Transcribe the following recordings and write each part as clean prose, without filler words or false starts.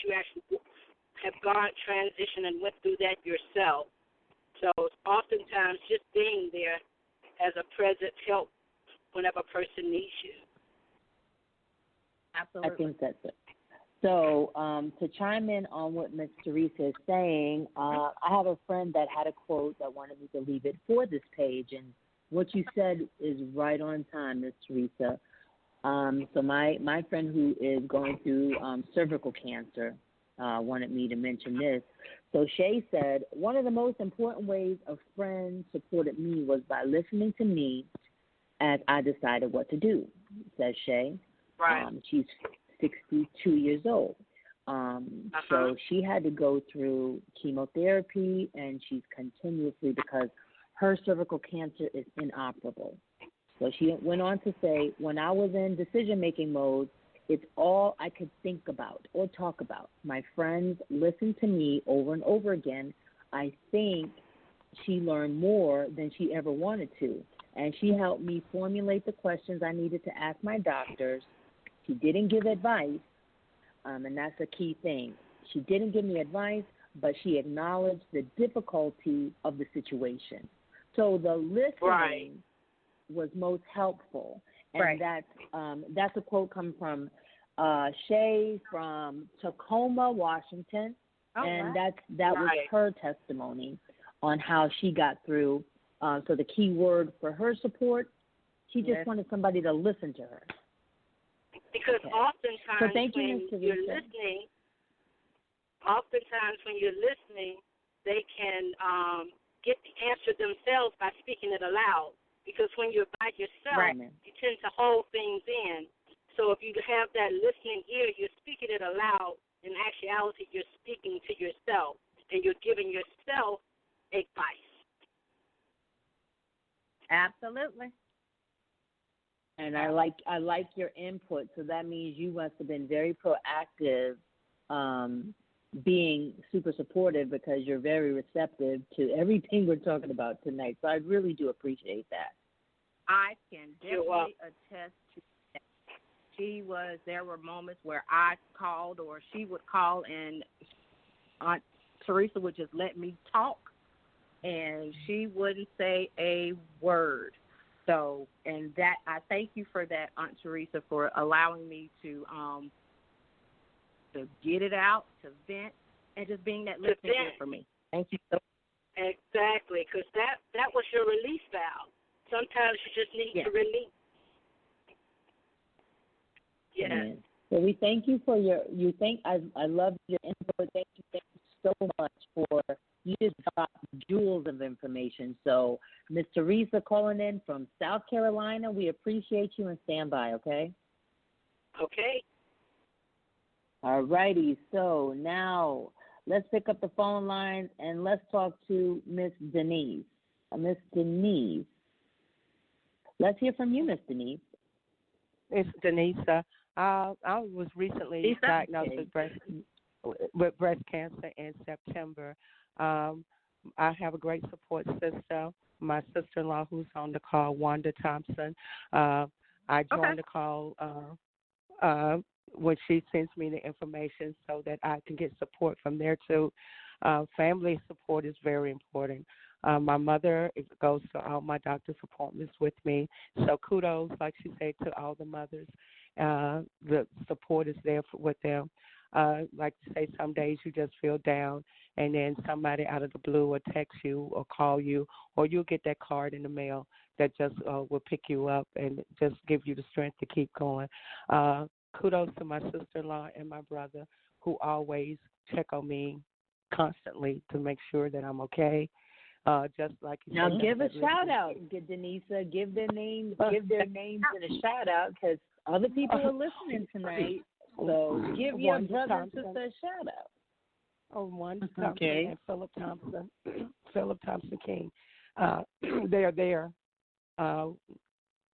you actually have gone transition and went through that yourself. So oftentimes just being there as a present help whenever a person needs you. Absolutely. I think that's it. So to chime in on what Ms. Teresa is saying, I have a friend that had a quote that wanted me to leave it for this page, and what you said is right on time, Ms. Teresa. So my friend who is going through cervical cancer wanted me to mention this. So Shay said, one of the most important ways a friend supported me was by listening to me as I decided what to do, says Shay. Right. She's 62 years old. So she had to go through chemotherapy, and she's continuously, because her cervical cancer is inoperable. So she went on to say, when I was in decision-making mode, it's all I could think about or talk about. My friends listened to me over and over again. I think she learned more than she ever wanted to, and she helped me formulate the questions I needed to ask my doctors. She didn't give advice, and that's a key thing. She didn't give me advice, but she acknowledged the difficulty of the situation. So the listening was most helpful, and that's a quote coming from Shay from Tacoma, Washington, and that was her testimony on how she got through. So the key word for her support, she just wanted somebody to listen to her. Because oftentimes when you're listening, they can get the answer themselves by speaking it aloud. Because when you're by yourself, you tend to hold things in. So if you have that listening ear, you're speaking it aloud. In actuality, you're speaking to yourself, and you're giving yourself advice. Absolutely. And I like your input. So that means you must have been very proactive, being super supportive, because you're very receptive to everything we're talking about tonight. So I really do appreciate that. I can definitely attest to that. There were moments where I called or she would call, and Aunt Teresa would just let me talk, and she wouldn't say a word. So, and that, I thank you for that, Aunt Teresa, for allowing me to get it out, to vent, and just being that listening ear for me. Thank you so much. Exactly, because that was your release valve. Sometimes you just need to release. Yes. Amen. So we thank you for I love your input. Thank you so much for, you just got jewels of information. So Ms. Teresa calling in from South Carolina, we appreciate you, and stand by, okay? Okay. All righty. So now let's pick up the phone lines and let's talk to Miss Denise. Miss Denise. Let's hear from you, Miss Denise. It's Denise. I was recently diagnosed with breast cancer in September. I have a great support system. My sister-in-law, who's on the call, Wanda Thompson. I joined the call when she sends me the information so that I can get support from there too. Family support is very important. My mother goes to all my doctor's appointments with me. So kudos, like she said, to all the mothers. The support is there with them. Like to say, some days you just feel down, and then somebody out of the blue will text you or call you, or you'll get that card in the mail that just will pick you up and just give you the strength to keep going. Kudos to my sister-in-law and my brother, who always check on me constantly to make sure that I'm okay. Just like you now, give a shout out, Denisa. Give their names and a shout out, because other people are listening tonight. So give your brother and sister a shout out. Oh, Wanda Thompson and Philip Thompson, Philip Thompson King. They're there.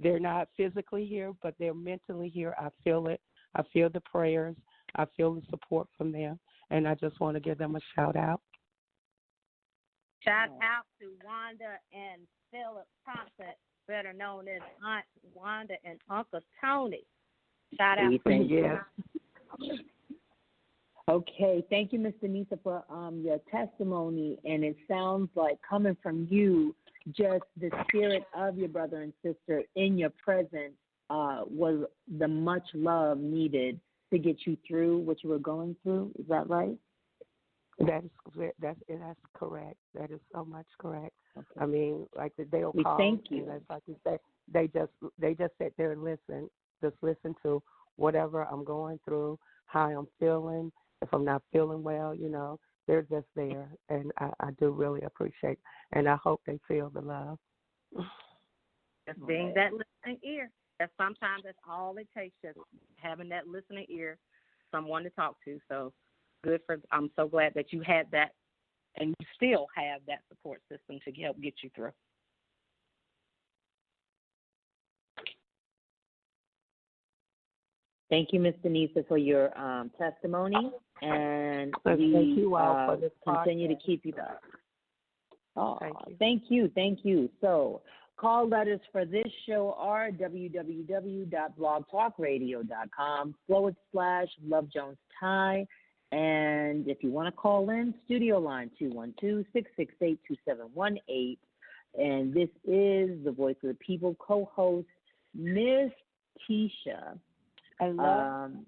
They're not physically here, but they're mentally here. I feel it. I feel the prayers. I feel the support from them, and I just want to give them a shout out. Shout out to Wanda and Philip Thompson, better known as Aunt Wanda and Uncle Tony. Shout out. Yeah. Okay, thank you, Ms. Denisa, for your testimony. And it sounds like coming from you, just the spirit of your brother and sister in your presence was the much love needed to get you through what you were going through. Is that right? That's correct. That is so much correct. Okay. I mean, like they'll we call. Thank you. And it's like you said, they just sit there and listen to whatever I'm going through, how I'm feeling. If I'm not feeling well, they're just there, and I do really appreciate, and I hope they feel the love. Just being that listening ear. Sometimes that's all it takes, just having that listening ear, someone to talk to. So I'm so glad that you had that, and you still have that support system to help get you through. Thank you, Ms. Denisa, for your testimony, and thank you all for this continue podcast. to keep you up. Oh, thank you. So, call letters for this show are www.blogtalkradio.com/LoveJonesTie. And if you want to call in, studio line 212-668-2718. And this is the Voice of the People co-host, Miss Tisha. And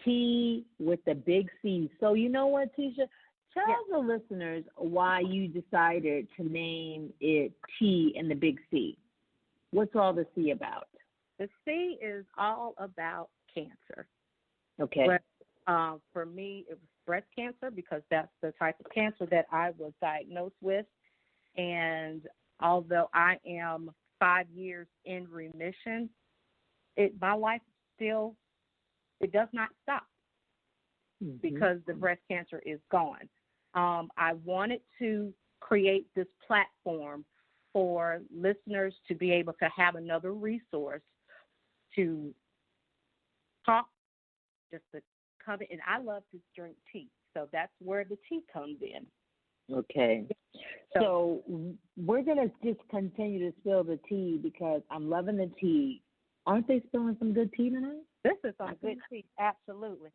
T with the big C. So you know what, Tisha? Tell the listeners why you decided to name it T and the big C. What's all the C about? The C is all about cancer. Okay. For me, it was breast cancer because that's the type of cancer that I was diagnosed with. And although I am 5 years in remission, my life still, it does not stop because the breast cancer is gone. I wanted to create this platform for listeners to be able to have another resource to talk, just to cover. And I love to drink tea, so that's where the tea comes in. Okay. So we're going to just continue to spill the tea because I'm loving the tea. Aren't they spilling some good tea tonight? This is some good tea, absolutely.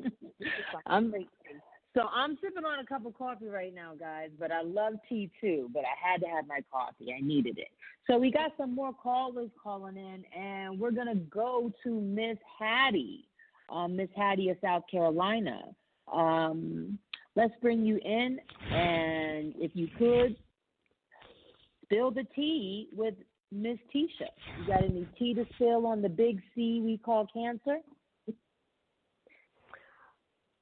So I'm sipping on a cup of coffee right now, guys, but I love tea too, but I had to have my coffee. I needed it. So we got some more callers calling in, and we're going to go to Miss Hattie. Miss Hattie of South Carolina. Let's bring you in, and if you could, spill the tea with Miss Tisha. You got any tea to spill on the big C we call cancer?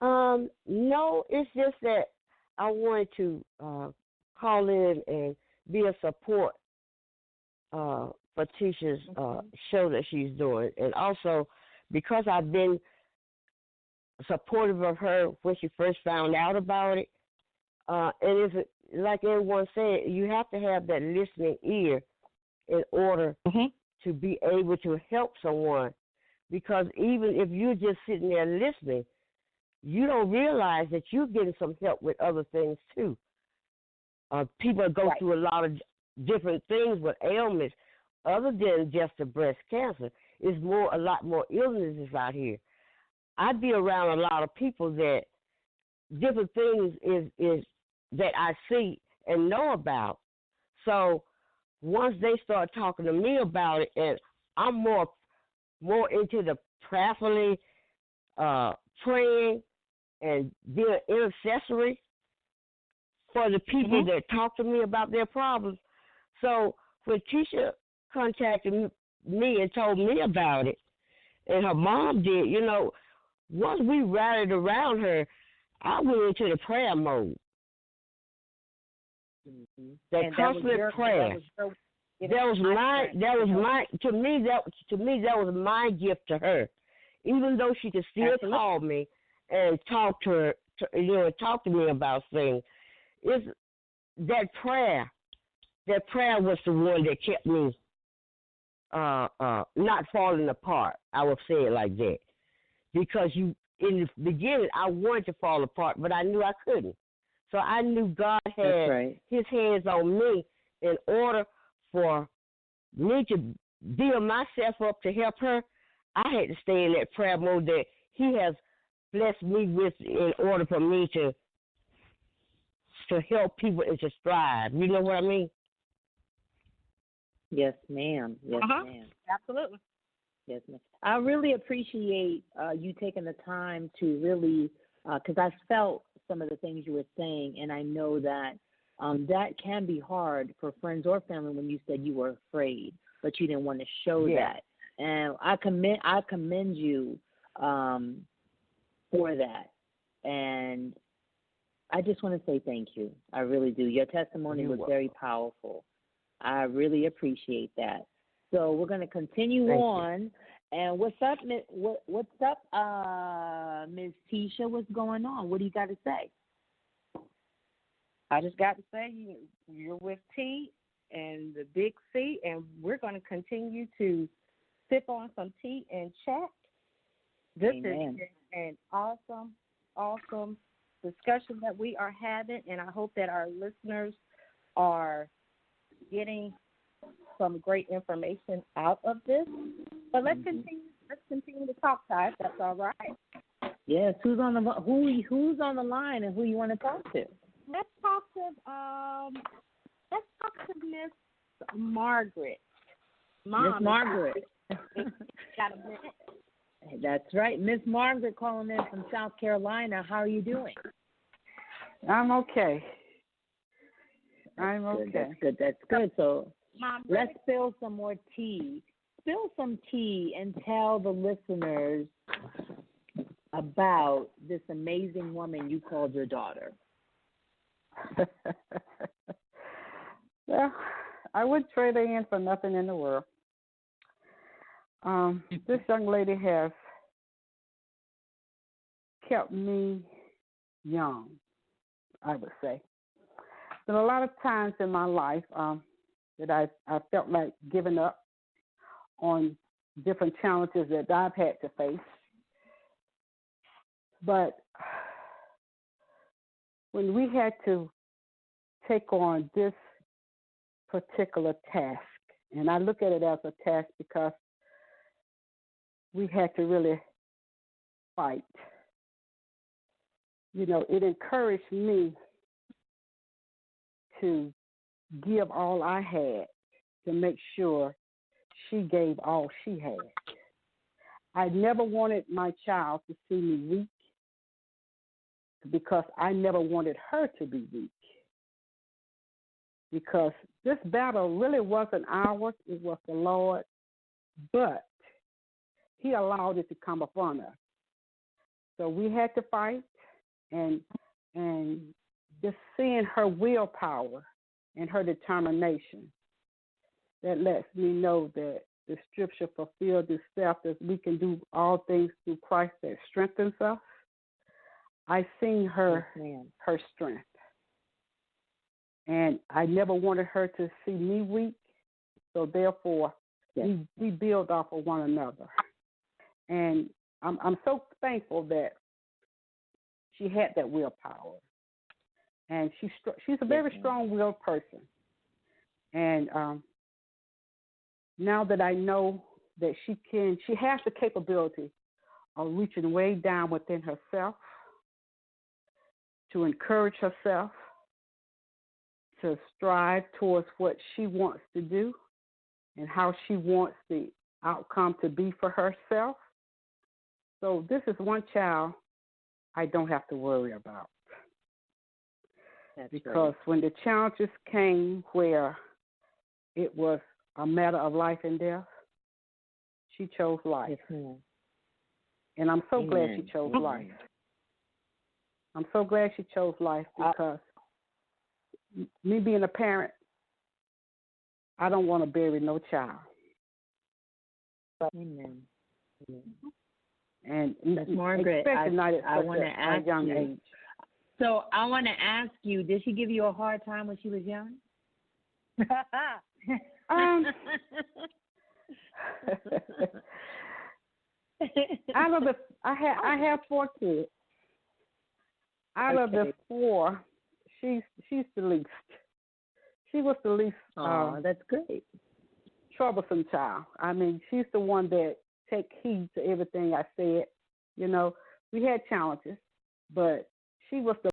No, it's just that I wanted to call in and be a support for Tisha's show that she's doing. And also, because I've been supportive of her when she first found out about it, and it's like everyone said, you have to have that listening ear in order to be able to help someone. Because even if you're just sitting there listening, you don't realize that you're getting some help with other things too. People go through a lot of different things with ailments other than just the breast cancer. It's a lot more illnesses out here. I be around a lot of people that different things is that I see and know about. So once they start talking to me about it, and I'm more into the prayerfully praying and being intercessory for the people that talk to me about their problems. So when Tisha contacted me and told me about it, and her mom did, once we rallied around her, I went into the prayer mode. That constant prayer. That was my gift to her. Even though she could still call me and talk to her, talk to me about things. It's that prayer. That prayer was the one that kept me not falling apart. I would say it like that. Because in the beginning, I wanted to fall apart, but I knew I couldn't. So I knew God had his hands on me in order for me to build myself up to help her. I had to stay in that prayer mode that he has blessed me with in order for me to help people and to strive. You know what I mean? Yes, ma'am. Yes, ma'am. Absolutely. Yes, ma'am. I really appreciate you taking the time to really, because I felt some of the things you were saying, and I know that that can be hard for friends or family when you said you were afraid, but you didn't want to show that. And I commend you for that. And I just want to say thank you. I really do. Your testimony was very powerful. I really appreciate that. So we're going to continue on. And what's up, Miss Tisha? What's going on? What do you got to say? I just got to say you're with T and the Big C, and we're going to continue to sip on some tea and chat. This is an awesome, awesome discussion that we are having, and I hope that our listeners are getting some great information out of this. But let's continue. Let's continue to talk, guys. That's all right. Yes. Who's on the line, and who you want to talk to? Let's talk to Miss Margaret. Miss Margaret. Got a minute? That's right. Miss Margaret calling in from South Carolina. How are you doing? I'm okay. That's good. So let's spill some more tea. Spill some tea and tell the listeners about this amazing woman you called your daughter. Well, I would trade her in for nothing in the world. This young lady has kept me young, I would say. There are a lot of times in my life that I felt like giving up on different challenges that I've had to face. But when we had to take on this particular task, and I look at it as a task because we had to really fight. You know, it encouraged me to give all I had to make sure she gave all she had. I never wanted my child to see me weak because I never wanted her to be weak. Because this battle really wasn't ours, it was the Lord, but He allowed it to come upon us. So we had to fight, and just seeing her willpower and her determination, that lets me know that the scripture fulfilled itself, that we can do all things through Christ that strengthens us. I seen her strength. And I never wanted her to see me weak, so therefore we build off of one another. And I'm so thankful that she had that willpower. And she's a very strong-willed person. And now that I know that she has the capability of reaching way down within herself to encourage herself, to strive towards what she wants to do and how she wants the outcome to be for herself. So this is one child I don't have to worry about. Because when the challenges came where it was a matter of life and death, she chose life. And I'm so glad she chose life. I'm so glad she chose life because me being a parent, I don't want to bury no child. Amen. And Ms. Margaret, I want to ask young you. Age. So I want to ask you, did she give you a hard time when she was young? I have 4 kids. Out of the 4, she's the least. She was the least. That's great. Troublesome child. I mean, she's the one that take heed to everything I said, you know. we had challenges, but she was the